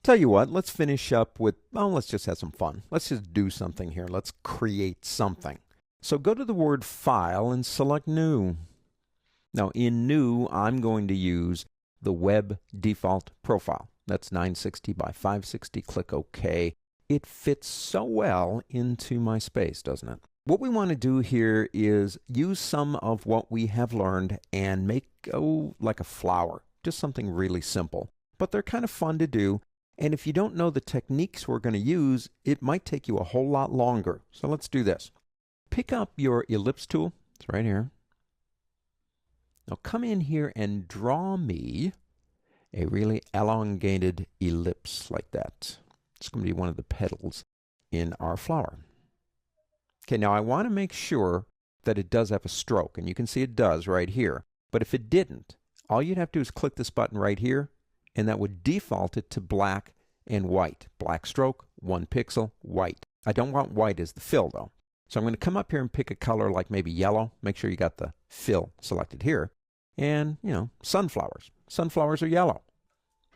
Tell you what, let's finish up with, well, let's just have some fun. Let's just do something here. Let's create something. So go to the word File and select New. Now in New, I'm going to use the Web Default Profile. That's 960 by 560. Click OK. It fits so well into my space, doesn't it? What we want to do here is use some of what we have learned and make, like a flower. Just something really simple. But they're kind of fun to do. And if you don't know the techniques we're going to use, it might take you a whole lot longer. So let's do this. Pick up your ellipse tool. It's right here. Now come in here and draw me a really elongated ellipse like that. It's going to be one of the petals in our flower. Okay, now I want to make sure that it does have a stroke, and you can see it does right here. But if it didn't, all you'd have to do is click this button right here, and that would default it to black and white. Black stroke, 1 pixel, white. I don't want white as the fill though. So I'm going to come up here and pick a color like maybe yellow. Make sure you got the fill selected here. And, sunflowers. Sunflowers are yellow.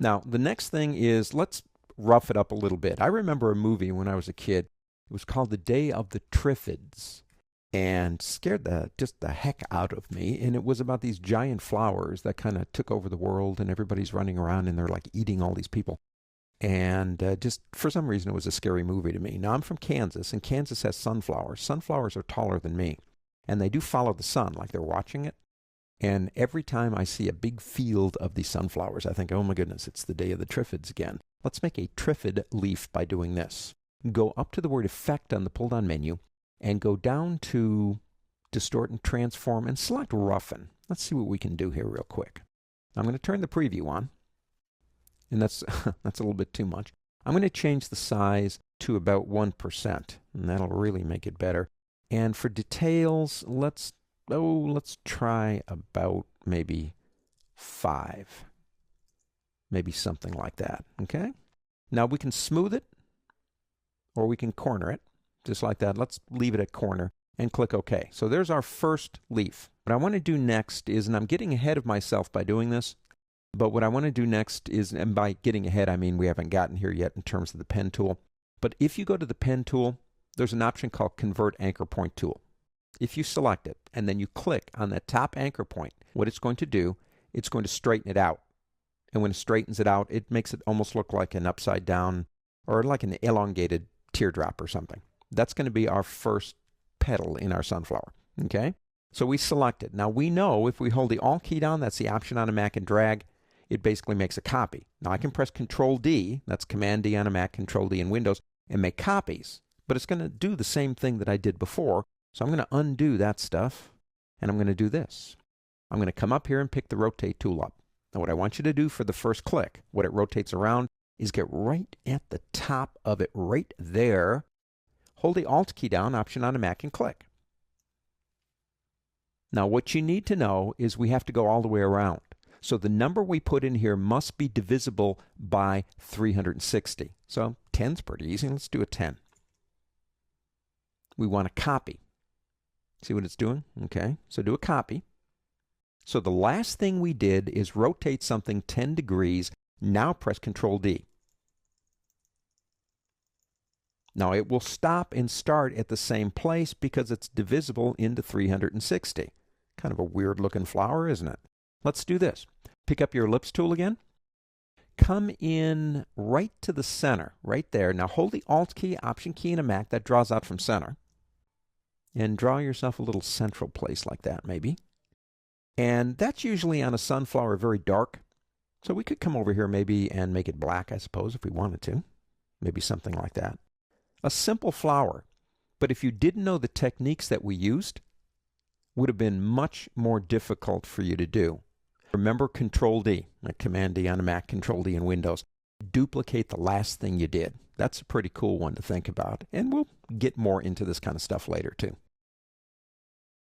Now, the next thing is, let's rough it up a little bit. I remember a movie when I was a kid. It was called The Day of the Triffids, and scared just the heck out of me. And it was about these giant flowers that kind of took over the world, and everybody's running around and they're like eating all these people. And just for some reason, it was a scary movie to me. Now, I'm from Kansas, and Kansas has sunflowers. Sunflowers are taller than me, and they do follow the sun, like they're watching it. And every time I see a big field of these sunflowers, I think, oh my goodness, it's the Day of the Triffids again. Let's make a triffid leaf by doing this. Go up to the word Effect on the pull-down menu, and go down to Distort and Transform, and select Roughen. Let's see what we can do here real quick. I'm going to turn the preview on, and that's a little bit too much. I'm going to change the size to about 1%, and that'll really make it better. And for details, let's try about maybe 5. Maybe something like that, okay? Now we can smooth it, or we can corner it, just like that. Let's leave it at corner and click OK. So there's our first leaf. What I want to do next is, and I'm getting ahead of myself by doing this, but what I want to do next is, and by getting ahead, I mean we haven't gotten here yet in terms of the pen tool. But if you go to the pen tool, there's an option called Convert Anchor Point Tool. If you select it, and then you click on that top anchor point, what it's going to do, it's going to straighten it out. And when it straightens it out, it makes it almost look like an upside down, or like an elongated teardrop or something. That's going to be our first petal in our sunflower. Okay? So we select it. Now we know if we hold the Alt key down, that's the option on a Mac, and drag, it basically makes a copy. Now I can press Control D, that's Command D on a Mac, Control D in Windows, and make copies. But it's going to do the same thing that I did before. So I'm going to undo that stuff, and I'm going to do this. I'm going to come up here and pick the Rotate tool up. Now what I want you to do for the first click, what it rotates around, is get right at the top of it, right there. Hold the Alt key down, option on a Mac, and click. Now what you need to know is we have to go all the way around. So the number we put in here must be divisible by 360. So 10's pretty easy. Let's do a 10. We want a copy. See what it's doing? Okay, so do a copy. So the last thing we did is rotate something 10 degrees. Now press Control D. Now it will stop and start at the same place because it's divisible into 360. Kind of a weird looking flower, isn't it? Let's do this. Pick up your ellipse tool again. Come in right to the center, right there. Now hold the Alt key, Option key in a Mac, that draws out from center. And draw yourself a little central place like that, maybe. And that's usually on a sunflower very dark. So we could come over here maybe and make it black, I suppose, if we wanted to. Maybe something like that. A simple flower. But if you didn't know the techniques that we used, would have been much more difficult for you to do. Remember Control D, like Command D on a Mac, Control D in Windows. Duplicate the last thing you did. That's a pretty cool one to think about. And we'll get more into this kind of stuff later too.